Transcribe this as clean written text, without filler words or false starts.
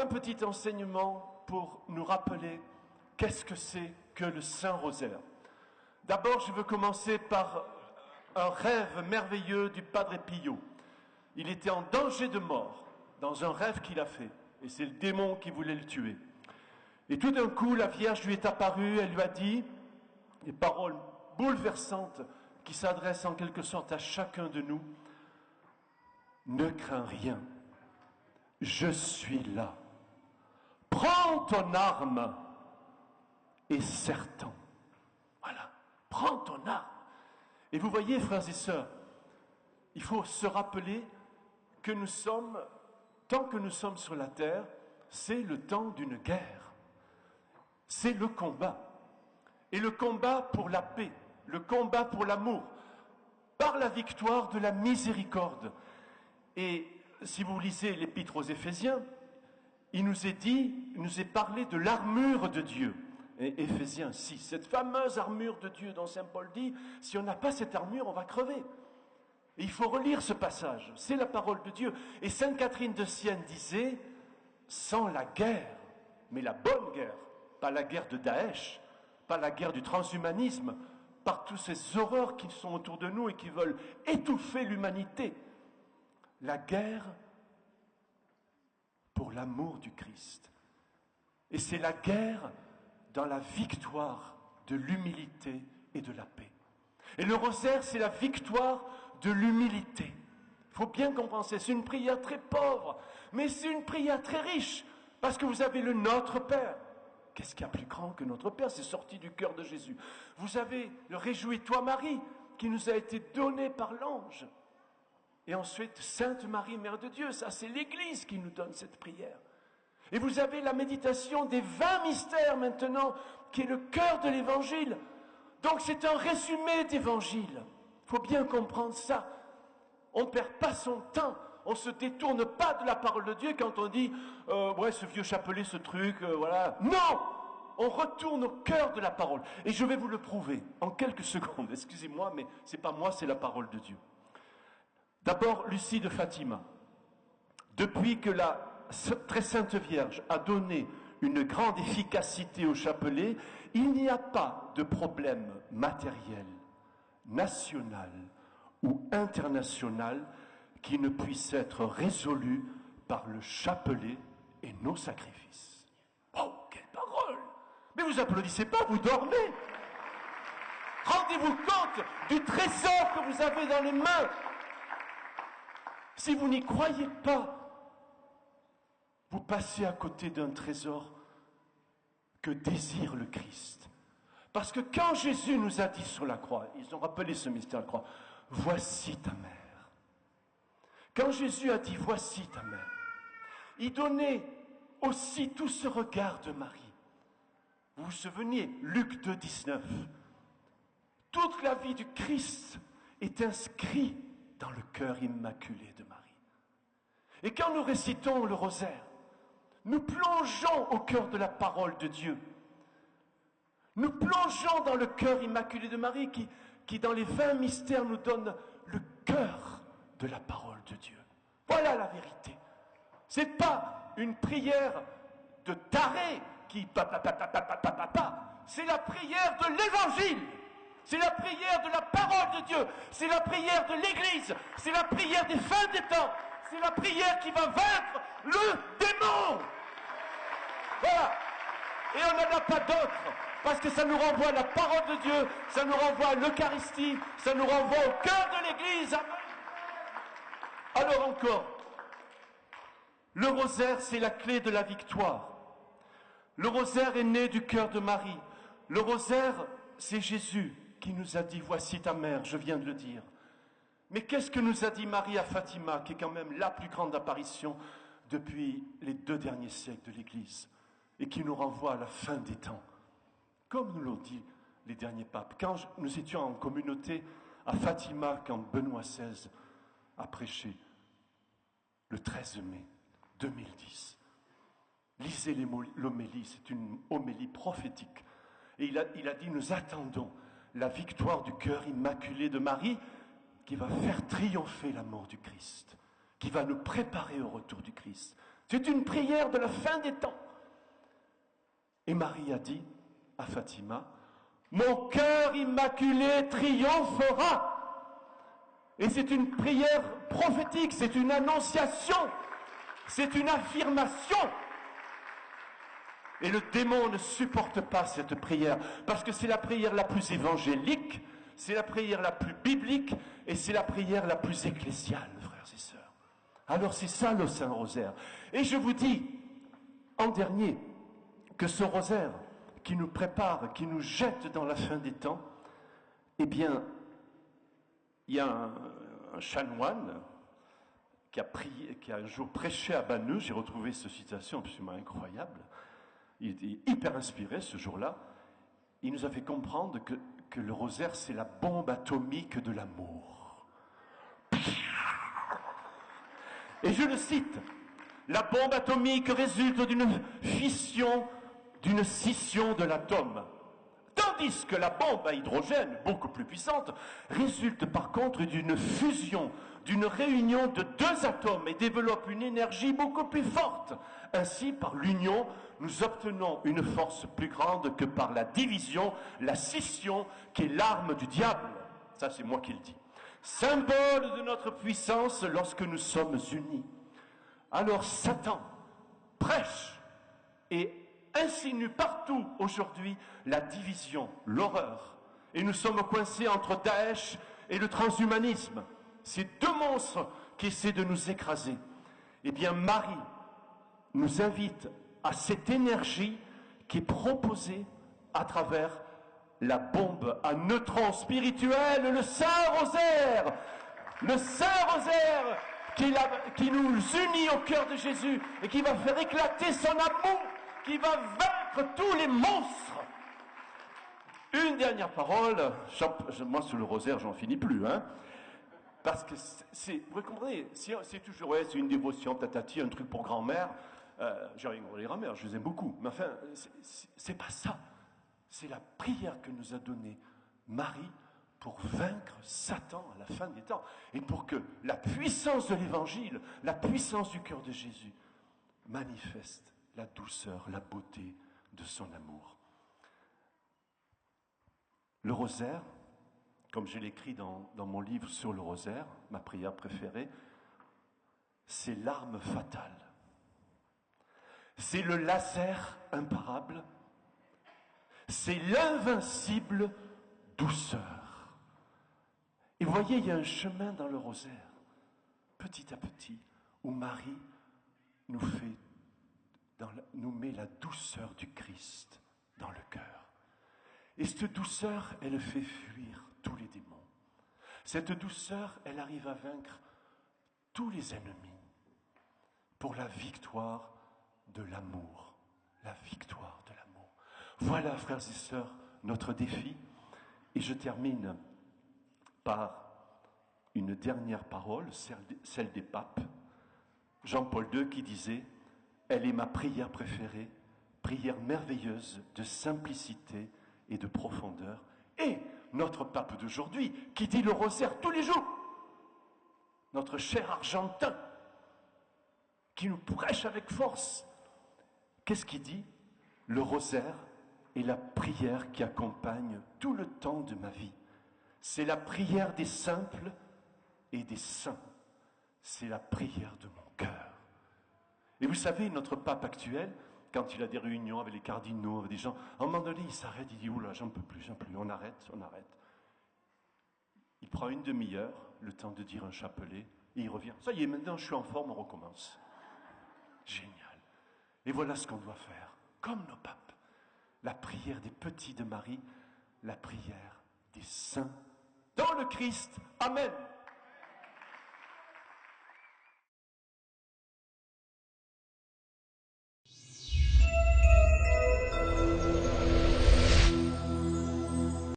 un petit enseignement pour nous rappeler qu'est-ce que c'est que le Saint-Rosaire. D'abord, je veux commencer par un rêve merveilleux du Padre Pio. Il était en danger de mort dans un rêve qu'il a fait, et c'est le démon qui voulait le tuer. Et tout d'un coup, la Vierge lui est apparue, elle lui a dit des paroles bouleversantes qui s'adressent en quelque sorte à chacun de nous. Ne crains rien, je suis là. Prends ton arme et serre-t'en. Voilà, prends ton arme. Et vous voyez, frères et sœurs, il faut se rappeler que nous sommes, tant que nous sommes sur la terre, c'est le temps d'une guerre. C'est le combat. Et le combat pour la paix, le combat pour l'amour, par la victoire de la miséricorde. Et si vous lisez l'Épître aux Éphésiens, il nous est parlé de l'armure de Dieu. Et Éphésiens 6, cette fameuse armure de Dieu dont Saint Paul dit, si on n'a pas cette armure, on va crever. Et il faut relire ce passage, c'est la parole de Dieu. Et Sainte Catherine de Sienne disait, sans la guerre, mais la bonne guerre, pas la guerre de Daesh, pas la guerre du transhumanisme, par toutes ces horreurs qui sont autour de nous et qui veulent étouffer l'humanité. La guerre pour l'amour du Christ. Et c'est la guerre dans la victoire de l'humilité et de la paix. Et le rosaire, c'est la victoire de l'humilité. Il faut bien comprendre, c'est une prière très pauvre, mais c'est une prière très riche, parce que vous avez le Notre Père. Qu'est-ce qu'il y a plus grand que notre Père? C'est sorti du cœur de Jésus. Vous avez le Réjouis-toi Marie, qui nous a été donné par l'ange. Et ensuite, Sainte Marie, Mère de Dieu, ça c'est l'Église qui nous donne cette prière. Et vous avez la méditation des 20 mystères maintenant, qui est le cœur de l'Évangile. Donc c'est un résumé d'Évangile. Il faut bien comprendre ça. On ne perd pas son temps. On ne se détourne pas de la parole de Dieu quand on dit ouais, ce vieux chapelet, ce truc, voilà. Non! On retourne au cœur de la parole. Et je vais vous le prouver en quelques secondes. Excusez-moi, mais ce n'est pas moi, c'est la parole de Dieu. D'abord, Lucie de Fatima. Depuis que la très sainte Vierge a donné une grande efficacité au chapelet, il n'y a pas de problème matériel, national ou international qui ne puisse être résolu par le chapelet et nos sacrifices. Oh, quelle parole! Mais vous applaudissez pas, vous dormez! Rendez-vous compte du trésor que vous avez dans les mains! Si vous n'y croyez pas, vous passez à côté d'un trésor que désire le Christ. Parce que quand Jésus nous a dit sur la croix, ils ont rappelé ce mystère de la croix, voici ta mère. Quand Jésus a dit voici ta mère, il donnait aussi tout ce regard de Marie. Vous vous souvenez, Luc 2, 19. Toute la vie du Christ est inscrite dans le cœur immaculé de Marie. Et quand nous récitons le rosaire, nous plongeons au cœur de la parole de Dieu. Nous plongeons dans le cœur immaculé de Marie qui dans les 20 mystères nous donne le cœur de la parole de Dieu. Voilà la vérité. C'est pas une prière de taré qui c'est la prière de l'Évangile. C'est la prière de la parole de Dieu. C'est la prière de l'Église. C'est la prière des fins des temps. C'est la prière qui va vaincre le démon. Voilà. Et on n'en a pas d'autre. Parce que ça nous renvoie à la parole de Dieu. Ça nous renvoie à l'Eucharistie. Ça nous renvoie au cœur de l'Église. Alors encore, le rosaire, c'est la clé de la victoire. Le rosaire est né du cœur de Marie. Le rosaire, c'est Jésus qui nous a dit, voici ta mère, je viens de le dire. Mais qu'est-ce que nous a dit Marie à Fatima, qui est quand même la plus grande apparition depuis les 2 derniers siècles de l'Église, et qui nous renvoie à la fin des temps, comme nous l'ont dit les derniers papes. Quand nous étions en communauté à Fatima, quand Benoît XVI a prêché, le 13 mai 2010, lisez l'homélie, c'est une homélie prophétique. Et il a dit, nous attendons la victoire du cœur immaculé de Marie qui va faire triompher l'amour du Christ, qui va nous préparer au retour du Christ. C'est une prière de la fin des temps. Et Marie a dit à Fatima, « Mon cœur immaculé triomphera ». Et c'est une prière prophétique, c'est une annonciation, c'est une affirmation. Et le démon ne supporte pas cette prière, parce que c'est la prière la plus évangélique, c'est la prière la plus biblique, et c'est la prière la plus ecclésiale, frères et sœurs. Alors c'est ça le Saint-Rosaire. Et je vous dis, en dernier, que ce rosaire qui nous prépare, qui nous jette dans la fin des temps, eh bien, il y a un chanoine qui a un jour prêché à Banneux. J'ai retrouvé cette citation absolument incroyable. Il était hyper inspiré ce jour-là. Il nous a fait comprendre que le rosaire, c'est la bombe atomique de l'amour. Et je le cite, « La bombe atomique résulte d'une fission, d'une scission de l'atome. Tandis que la bombe à hydrogène, beaucoup plus puissante, résulte par contre d'une fusion, d'une réunion de deux atomes et développe une énergie beaucoup plus forte. Ainsi, par l'union, nous obtenons une force plus grande que par la division, la scission, qui est l'arme du diable. » Ça, c'est moi qui le dis. Symbole de notre puissance lorsque nous sommes unis. Alors Satan prêche et insinue partout aujourd'hui la division, l'horreur. Et nous sommes coincés entre Daesh et le transhumanisme. Ces deux monstres qui essaient de nous écraser. Eh bien, Marie nous invite à cette énergie qui est proposée à travers la bombe à neutrons spirituels, le Saint-Rosaire. Le Saint-Rosaire qui nous unit au cœur de Jésus et qui va faire éclater son amour, qui va vaincre tous les monstres. Une dernière parole, moi sur le rosaire j'en finis plus, hein, parce que vous comprenez, c'est toujours, ouais, c'est une dévotion, tatati, un truc pour grand-mère, j'ai rien contre les grand-mères, je les aime beaucoup, mais enfin, c'est pas ça, c'est la prière que nous a donnée Marie pour vaincre Satan à la fin des temps, et pour que la puissance de l'Évangile, la puissance du cœur de Jésus, manifeste la douceur, la beauté de son amour. Le rosaire, comme je l'écris dans mon livre sur le rosaire, ma prière préférée, c'est l'arme fatale. C'est le laser imparable. C'est l'invincible douceur. Et vous voyez, il y a un chemin dans le rosaire, petit à petit, où Marie nous met la douceur du Christ dans le cœur. Et cette douceur, elle fait fuir tous les démons. Cette douceur, elle arrive à vaincre tous les ennemis pour la victoire de l'amour. La victoire de l'amour. Voilà, frères et sœurs, notre défi. Et je termine par une dernière parole, celle des papes. Jean-Paul II qui disait « Elle est ma prière préférée, prière merveilleuse de simplicité et de profondeur. » Et notre pape d'aujourd'hui qui dit le rosaire tous les jours, notre cher Argentin, qui nous prêche avec force. Qu'est-ce qu'il dit? Le rosaire est la prière qui accompagne tout le temps de ma vie. C'est la prière des simples et des saints. C'est la prière de mon cœur. Et vous savez, notre pape actuel, quand il a des réunions avec les cardinaux, avec des gens, à un moment donné, il s'arrête, il dit « Oula, j'en peux plus, on arrête, on arrête. » Il prend une demi-heure, le temps de dire un chapelet, et il revient. Ça y est, maintenant je suis en forme, on recommence. Génial. Et voilà ce qu'on doit faire, comme nos papes. La prière des petits de Marie, la prière des saints dans le Christ. Amen.